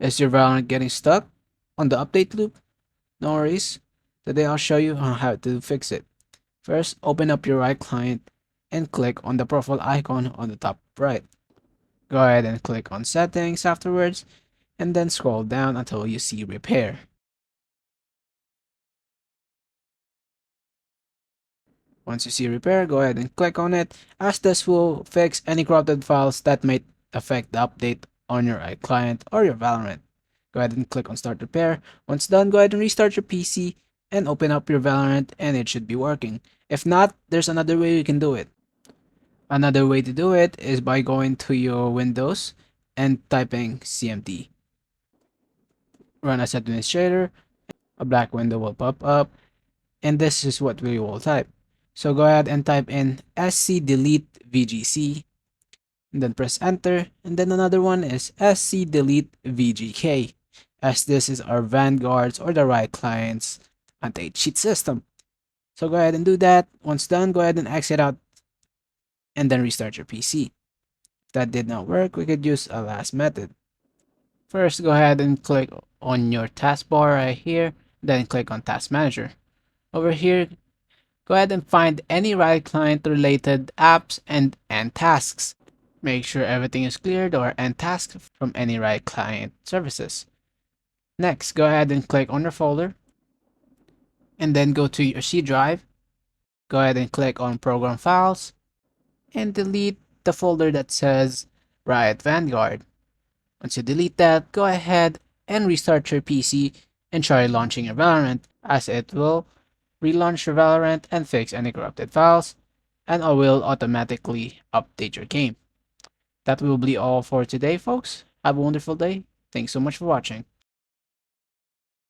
Is your Valorant getting stuck on the update loop? No worries. Today I'll show you on how to fix it. First, open up your Riot Client and click on the profile icon on the top right. Go ahead and click on Settings afterwards, and then scroll down until you see Repair. Once you see Repair, go ahead and click on it, as this will fix any corrupted files that might affect the update on your Riot Client or your Valorant. Go ahead and click on Start Repair. Once done, go ahead and restart your PC and open up your Valorant, and it should be working. If not, there's another way you can do it. Another way to do it is by going to your Windows and typing CMD. Run as administrator, a black window will pop up, and this is what we will type. So go ahead and type in sc delete vgc, and then press enter, and then another one is sc delete vgk, as this is our Vanguard's or the Riot Client's anti-cheat system. So go ahead and do that. Once done, go ahead and exit out and then restart your PC. If that did not work, we could use a last method. First, go ahead and click on your taskbar right here, then click on Task Manager. Over here, go ahead and find any Riot Client related apps and end tasks. Make sure everything is cleared or end tasks from any Riot Client services. Next, go ahead and click on your folder, and then go to your C drive. Go ahead and click on Program Files, and delete the folder that says Riot Vanguard. Once you delete that, go ahead and restart your PC and try launching your Valorant, as it will relaunch your Valorant and fix any corrupted files, and it will automatically update your game. That will be all for today, folks. Have a wonderful day. Thanks so much for watching.